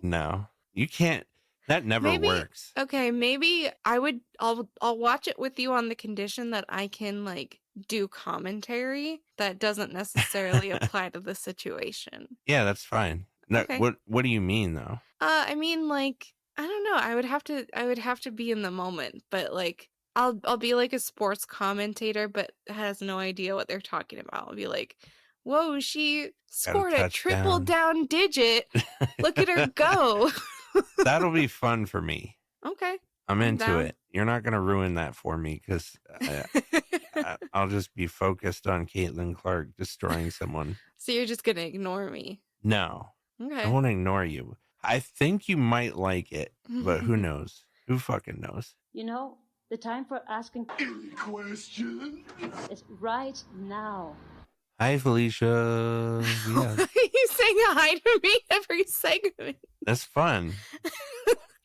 No, you can't. That never works. Okay, maybe I'll watch it with you on the condition that I can like do commentary that doesn't necessarily apply to the situation. Yeah, that's fine. No, okay. What do you mean though? I mean like I don't know. I would have to be in the moment, but like I'll be like a sports commentator but has no idea what they're talking about. I'll be like, "Whoa, she scored a triple down digit. Look at her go." That'll be fun for me. Okay. I'm into it. You're not going to ruin that for me because I'll just be focused on Caitlin Clark destroying someone. So you're just going to ignore me? No. Okay. I won't ignore you. I think you might like it, but who knows? Who fucking knows? You know, the time for asking any question is right now. Hi, Felicia. Yeah. You saying hi to me every segment. That's fun.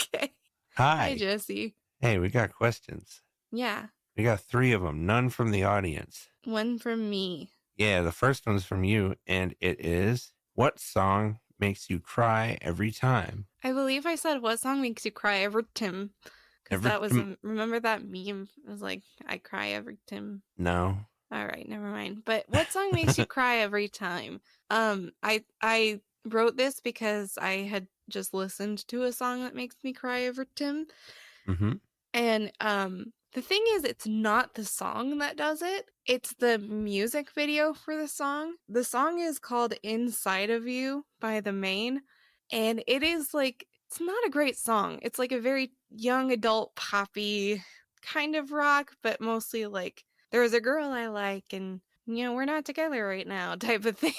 Okay. Hi, Jesse. Hey, we got questions. Yeah. We got 3 of them. None from the audience. 1 from me. Yeah, the first one's from you, and it is, what song makes you cry every time? I believe I said, what song makes you cry every time? Because that was, remember that meme? It was like, I cry every time. No. All right, never mind. But what song makes you cry every time? I wrote this because I had just listened to a song that makes me cry every time. Mm-hmm. And the thing is, it's not the song that does it. It's the music video for the song. The song is called Inside of You by The Maine. And it is like, it's not a great song. It's like a very young adult poppy kind of rock, but mostly like, there's a girl I like and, you know, we're not together right now type of thing.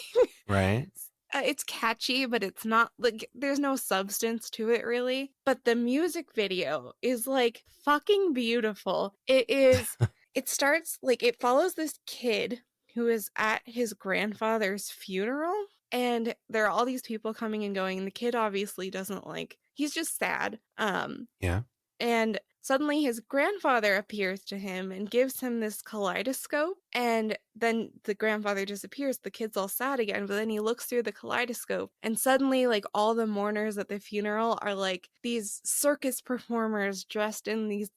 Right. It's catchy, but it's not like there's no substance to it really. But the music video is like fucking beautiful. It is, it starts like it follows this kid who is at his grandfather's funeral. And there are all these people coming and going. And the kid obviously doesn't like, he's just sad. Yeah. And suddenly his grandfather appears to him and gives him this kaleidoscope. And then the grandfather disappears. The kid's all sad again. But then he looks through the kaleidoscope and suddenly like all the mourners at the funeral are like these circus performers dressed in these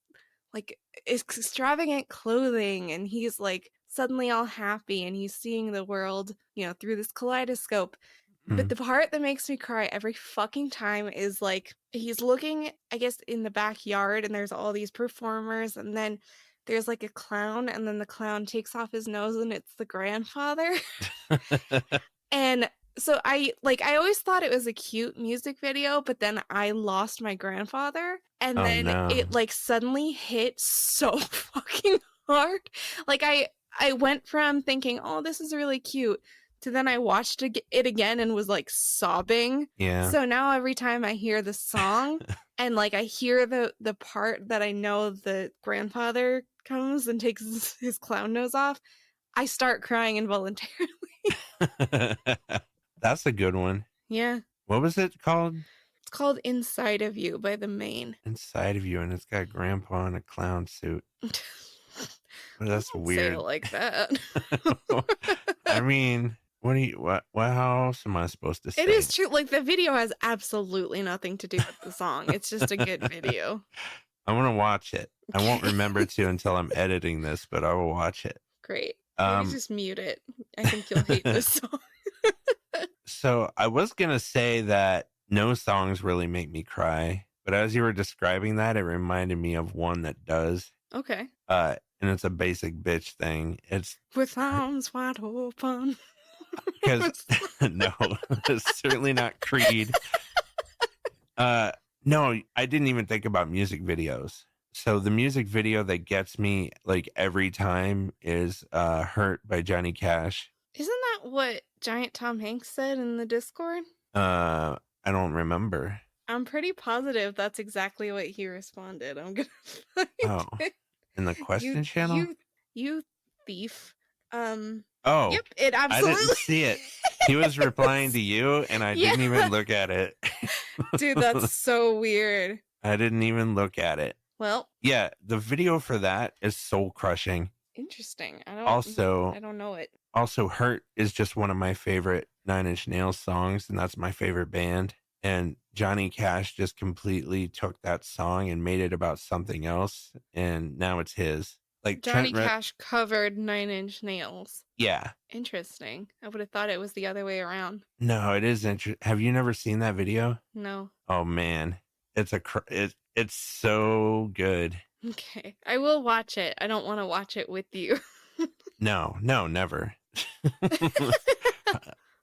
like extravagant clothing. And he's like suddenly all happy and he's seeing the world, you know, through this kaleidoscope. But the part that makes me cry every fucking time is like he's looking, I guess, in the backyard and there's all these performers and then there's like a clown and then the clown takes off his nose and it's the grandfather. And so I always thought it was a cute music video, but then I lost my grandfather and then it like suddenly hit so fucking hard. Like I went from thinking, oh, this is really cute, to then I watched it again and was like sobbing. Yeah. So now every time I hear the song and like I hear the part that I know the grandfather comes and takes his clown nose off, I start crying involuntarily. That's a good one. Yeah. What was it called? It's called Inside of You by The Maine. Inside of You, and it's got grandpa in a clown suit. That's weird. Say it like that. I mean, what how else am I supposed to say? It is true. Like the video has absolutely nothing to do with the song. It's just a good video. I want to watch it. I won't remember to until I'm editing this, but I will watch it. Great. Maybe just mute it. I think you'll hate this song. So I was gonna say that no songs really make me cry, but as you were describing that, it reminded me of one that does. Okay. And it's a basic bitch thing. It's with arms wide open. Because no, it's certainly not Creed. No, I didn't even think about music videos. So the music video that gets me like every time is Hurt by Johnny Cash. Isn't that what Giant Tom Hanks said in the Discord? I don't remember. I'm pretty positive that's exactly what he responded. I'm gonna find it. In the question channel? You thief. Oh, yep, it absolutely. I didn't see it. He was replying to you, and I didn't even look at it. Dude, that's so weird. I didn't even look at it. Well, yeah, the video for that is soul crushing. Interesting. I don't know it. Also, Hurt is just one of my favorite Nine Inch Nails songs, and that's my favorite band. And Johnny Cash just completely took that song and made it about something else, and now it's his. Like Johnny Cash covered Nine Inch Nails. Yeah. Interesting. I would have thought it was the other way around. No, it is interesting. Have you never seen that video? No. Oh man, it's so good. Okay, I will watch it. I don't want to watch it with you. No, never.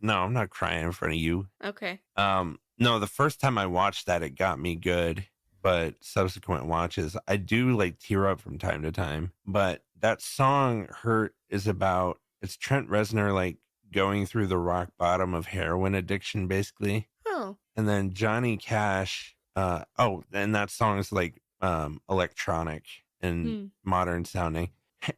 No, I'm not crying in front of you. Okay. No, the first time I watched that, it got me good. But subsequent watches, I do like tear up from time to time. But that song "Hurt" is about, it's Trent Reznor like going through the rock bottom of heroin addiction, basically. Oh. And then Johnny Cash. And that song is like electronic and modern sounding.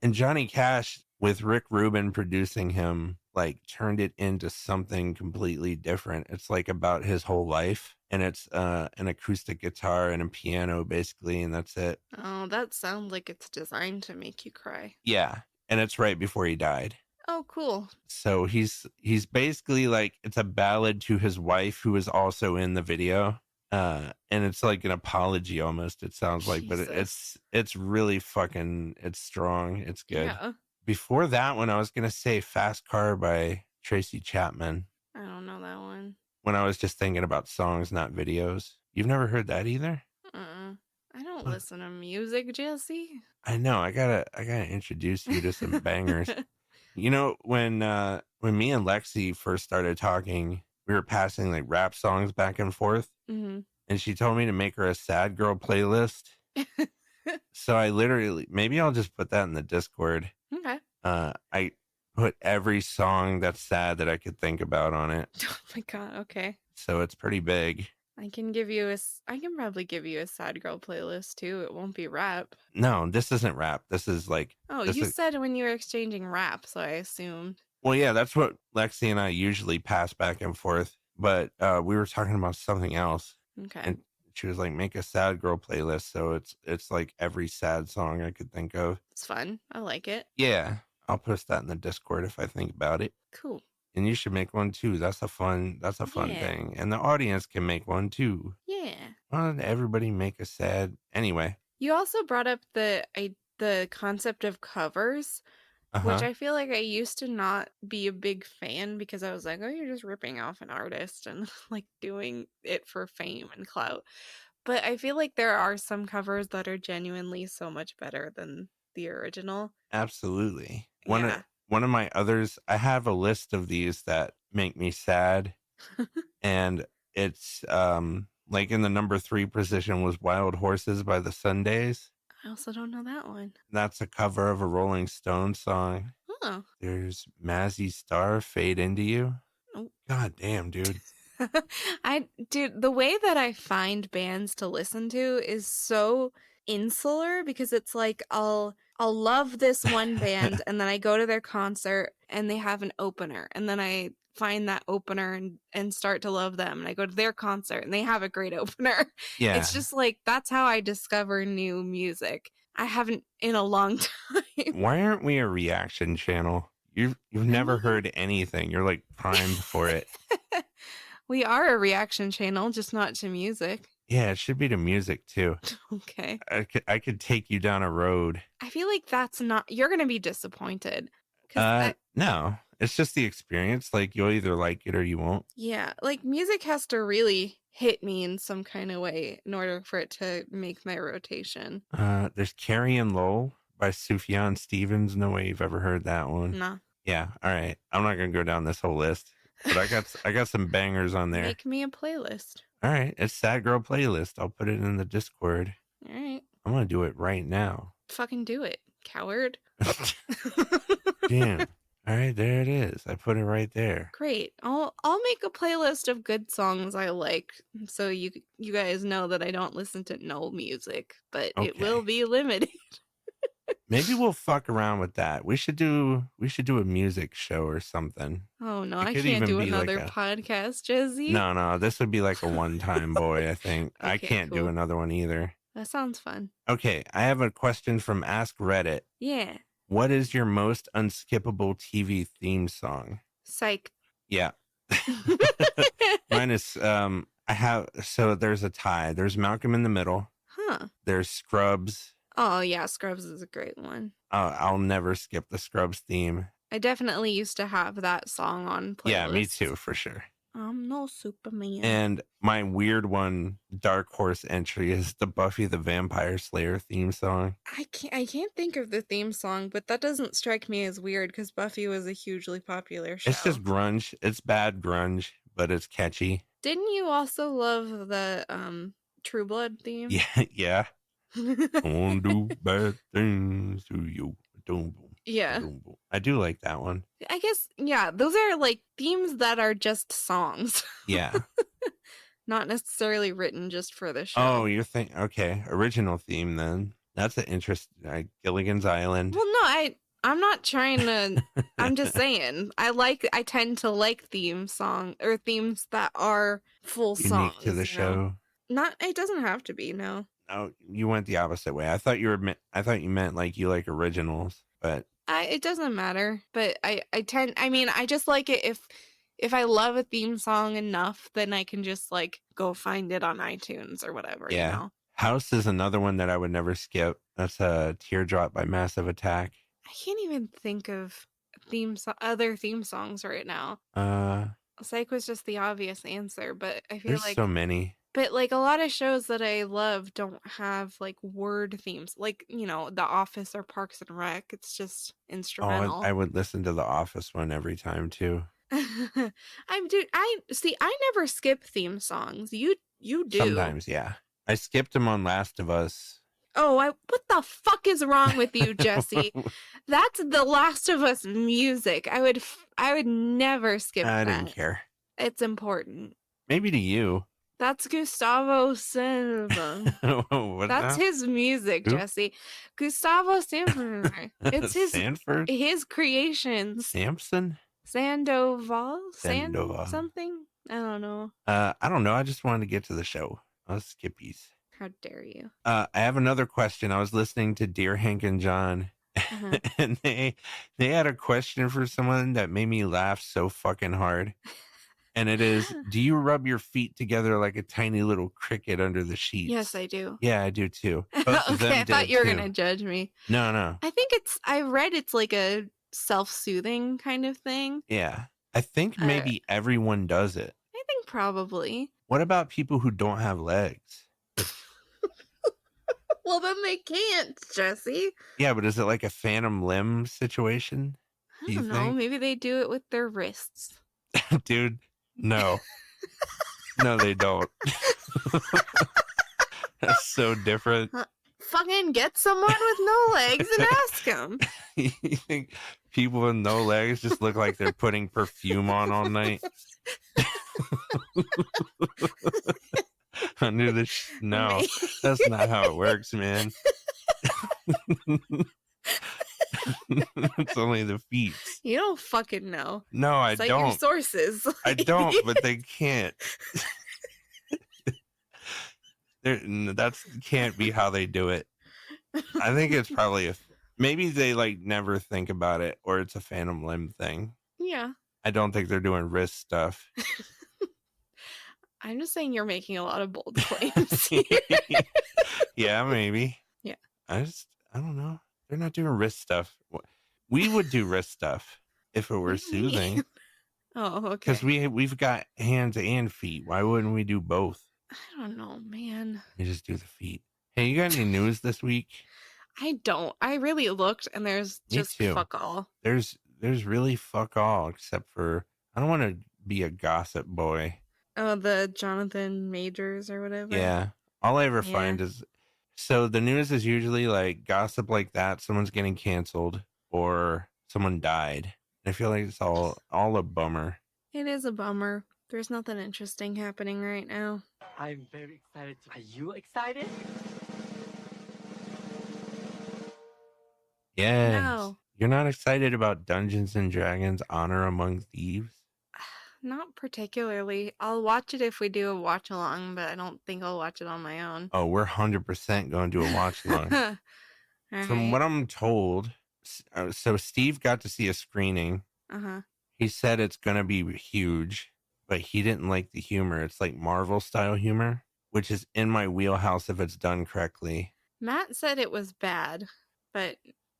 And Johnny Cash, with Rick Rubin producing him, like turned it into something completely different. It's like about his whole life, and it's an acoustic guitar and a piano basically, and that's it. Oh, that sounds like it's designed to make you cry. Yeah, and it's right before he died. Oh, cool. So he's basically like, it's a ballad to his wife, who is also in the video. And it's like an apology almost, it sounds like. Jesus. But it's really fucking, it's strong, it's good. Yeah. Before that one, I was gonna say Fast Car by Tracy Chapman. I don't know that one. When I was just thinking about songs, not videos. You've never heard that either? I don't listen to music, Jesse. I know, I gotta introduce you to some bangers. You know, when me and Lexi first started talking, we were passing like rap songs back and forth. Mm-hmm. And she told me to make her a sad girl playlist. So I literally, maybe I'll just put that in the Discord. Okay. I put every song that's sad that I could think about on it. Oh my God. Okay. So it's pretty big. I can probably give you a sad girl playlist too. It won't be rap. No, this isn't rap. This is like. Oh, you said when you were exchanging rap, so I assumed. Well, yeah, that's what Lexi and I usually pass back and forth. But we were talking about something else. Okay. And she was like, make a sad girl playlist. So it's like every sad song I could think of. It's fun. I like it. Yeah. I'll post that in the Discord if I think about it. Cool. And you should make one too. That's a fun thing. And the audience can make one too. Yeah. Why don't everybody make a sad anyway? You also brought up the concept of covers. Which I feel like I used to not be a big fan, because I was like, oh, you're just ripping off an artist and like doing it for fame and clout. But I feel like there are some covers that are genuinely so much better than the original. Absolutely. One of my others, I have a list of these that make me sad. And it's like in the number 3 position was Wild Horses by the Sundays. I also don't know that one. That's a cover of a Rolling Stones song. Oh. There's Mazzy Star, Fade Into You. Oh. God damn, dude. Dude, the way that I find bands to listen to is so insular, because it's like I'll love this one band and then I go to their concert and they have an opener, and then I find that opener and start to love them, and I go to their concert and they have a great opener. Yeah. It's just like, that's how I discover new music. I haven't in a long time. Why aren't we a reaction channel? You've never heard anything. You're like primed for it. We are a reaction channel, just not to music. Yeah, it should be to music too. Okay. I could take you down a road. I feel like that's not, you're going to be disappointed. No, it's just the experience. Like, you'll either like it or you won't. Yeah, like music has to really hit me in some kind of way in order for it to make my rotation. There's Carrie and Lowell by Sufjan Stevens. No way you've ever heard that one. No. Yeah, all right. I'm not going to go down this whole list. but I got some bangers on there. Make me a playlist. All right, it's Sad Girl Playlist. I'll put it in the Discord. All right. I'm gonna do it right now. Fucking do it, coward. Damn. All right, there it is. I put it right there. Great. I'll make a playlist of good songs I like, so you guys know that I don't listen to no music, but it will be limited. Maybe we'll fuck around with that. We should do a music show or something. Oh no, I can't do another podcast, Jesse. No, this would be like a one-time boy, I think. Okay, I can't do another one either. That sounds fun. Okay, I have a question from Ask Reddit. Yeah. What is your most unskippable TV theme song? Psych. Yeah. Mine is there's a tie. There's Malcolm in the Middle. Huh. There's Scrubs. Oh yeah, Scrubs is a great one. I'll never skip the Scrubs theme. I definitely used to have that song on playlist. Yeah, me too, for sure. I'm no Superman. And my weird one, dark horse entry, is the Buffy the Vampire Slayer theme song. I can't think of the theme song, but that doesn't strike me as weird because Buffy was a hugely popular show. It's just grunge. It's bad grunge, but it's catchy. Didn't you also love the True Blood theme? Yeah. Don't do bad things to you. Yeah. I do like that one. I guess, yeah, those are like themes that are just songs. Yeah. Not necessarily written just for the show. Oh, you're thinking, okay, original theme then. That's an interesting, Gilligan's Island. Well, no, I'm not trying to, I'm just saying, I tend to like themes that are full Unique songs. to the show. It doesn't have to be, no. No, you went the opposite way. I thought you meant like you like originals, but it doesn't matter. But I just like it if I love a theme song enough, then I can just like go find it on iTunes or whatever. Yeah. You know? House is another one that I would never skip. That's a Teardrop by Massive Attack. I can't even think of other theme songs right now. Psych was just the obvious answer, but I feel there's so many. But like a lot of shows that I love don't have like word themes, like, you know, The Office or Parks and Rec. It's just instrumental. Oh, I would listen to The Office one every time too. I never skip theme songs. You do. Sometimes, yeah. I skipped them on Last of Us. Oh, what the fuck is wrong with you, Jesse? That's the Last of Us music. I would never skip that. I didn't care. It's important. Maybe to you. That's Gustavo Sanford. That's his music, Who? Jesse. Gustavo Sanford. It's Sanford? his creations. Samson? Sandoval? Sandoval. Something? I don't know. I don't know. I just wanted to get to the show. Skippies. How dare you? I have another question. I was listening to Dear Hank and John, and they had a question for someone that made me laugh so fucking hard. And it is, do you rub your feet together like a tiny little cricket under the sheets? Yes, I do. Yeah, I do too. Okay, I thought you were going to judge me. No. I think I read it's like a self-soothing kind of thing. Yeah. I think maybe everyone does it. I think probably. What about people who don't have legs? Well, then they can't, Jesse. Yeah, but is it like a phantom limb situation? I don't know. Maybe they do it with their wrists. Dude, no. No, they don't. That's so different. Fucking get someone with no legs and ask them. You think people with no legs just look like they're putting perfume on all night? Under the no, that's not how it works, man. It's only the feet. You don't fucking know. No, I don't. Your sources. I don't, but they can't. That can't be how they do it. I think it's probably maybe they like never think about it, or it's a phantom limb thing. Yeah. I don't think they're doing wrist stuff. I'm just saying you're making a lot of bold claims. Yeah, maybe. Yeah. I don't know. They're not doing wrist stuff. We would do wrist stuff if it were soothing. Oh, okay. Because we've got hands and feet. Why wouldn't we do both? I don't know, man. We just do the feet. Hey, you got any news this week? I don't. I really looked, and there's just fuck all. There's really fuck all, except for I don't want to be a gossip boy. Oh, the Jonathan Majors or whatever. Yeah. All I ever find is, so the news is usually like gossip like that. Someone's getting canceled or someone died. I feel like it's all a bummer. It is a bummer. There's nothing interesting happening right now. I'm very excited. Are you excited? Yes. No. You're not excited about Dungeons and Dragons Honor Among Thieves? Not particularly. I'll watch it if we do a watch along, but I don't think I'll watch it on my own. Oh, we're 100% going to do a watch along. From what I'm told, so Steve got to see a screening. Uh-huh. He said it's going to be huge, but he didn't like the humor. It's like Marvel style humor, which is in my wheelhouse if it's done correctly. Matt said it was bad, but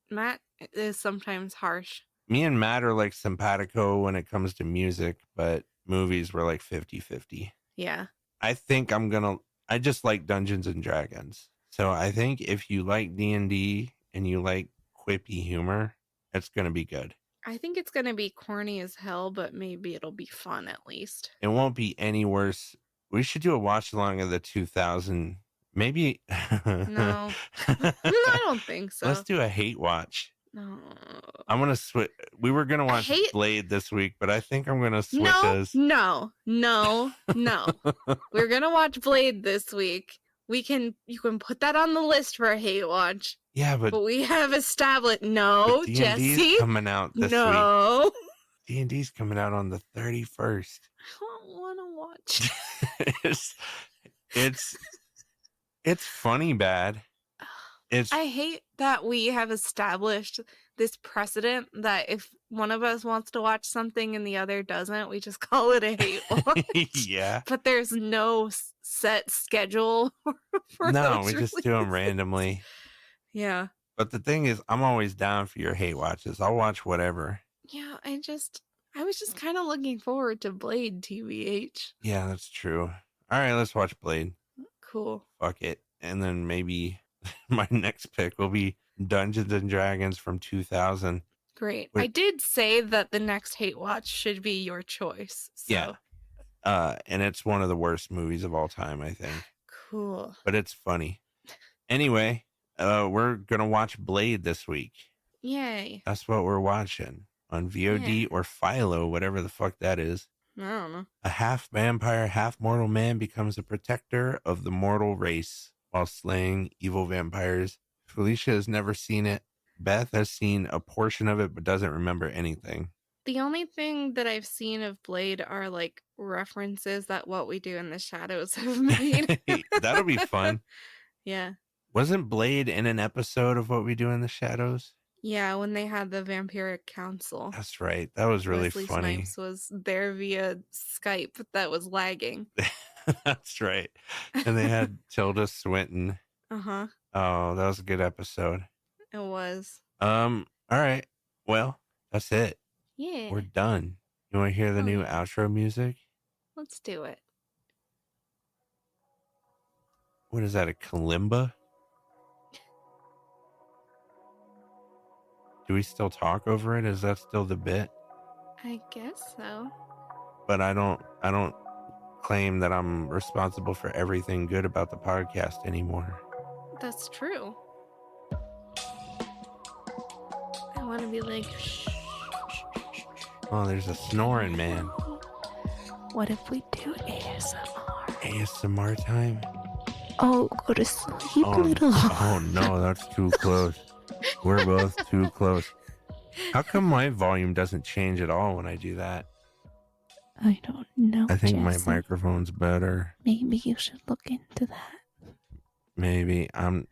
Matt is sometimes harsh. Me and Matt are like simpatico when it comes to music, but movies were like 50-50. Yeah. I think I just like Dungeons and Dragons. So I think if you like D&D and you like quippy humor, it's going to be good. I think it's going to be corny as hell, but maybe it'll be fun at least. It won't be any worse. We should do a watch along of the 2000. Maybe. No. I don't think so. Let's do a hate watch. No. I'm going to switch. We were going to watch Blade this week, but I think I'm going to switch us. No. We're going to watch Blade this week. You can put that on the list for a hate watch. Yeah, but we have established Jesse coming out this week. D&D's coming out on the 31st. I don't want to watch. It's funny bad. I hate that we have established this precedent that if one of us wants to watch something and the other doesn't, we just call it a hate watch. Yeah. But there's no set schedule for No, we just do them randomly. Yeah. But the thing is, I'm always down for your hate watches. I'll watch whatever. Yeah, I was just kind of looking forward to Blade, TBH. Yeah, that's true. All right, let's watch Blade. Cool. Fuck it. And then maybe my next pick will be Dungeons and Dragons from 2000. Great. I did say that the next hate watch should be your choice. So. Yeah. And it's one of the worst movies of all time, I think. Cool. But it's funny. Anyway, we're going to watch Blade this week. Yay. That's what we're watching on VOD or Philo, whatever the fuck that is. I don't know. A half vampire, half mortal man becomes a protector of the mortal race while slaying evil vampires. Felicia has never seen it. Beth has seen a portion of it but doesn't remember anything. The only thing that I've seen of Blade are like references that What We Do in the Shadows have made. That'll be fun. Yeah. Wasn't Blade in an episode of What We Do in the Shadows? Yeah, when they had the Vampiric Council. That's right. That was really Wesley funny. Snipes was there via Skype that was lagging. That's right. And they had Tilda Swinton. Uh-huh. Oh, that was a good episode. It was. All right. Well, that's it. Yeah. We're done. You want to hear the new outro music? Let's do it. What is that, a kalimba? Do we still talk over it? Is that still the bit? I guess so. But I don't claim that I'm responsible for everything good about the podcast anymore. That's true. I want to be like, shh. Oh, there's a snoring man. What if we do ASMR? ASMR time? Oh, go to sleep, little. Oh no, that's too close. We're both too close. How come my volume doesn't change at all when I do that? I don't know. I think Jesse. my microphone's better. Maybe you should look into that. Maybe. I'm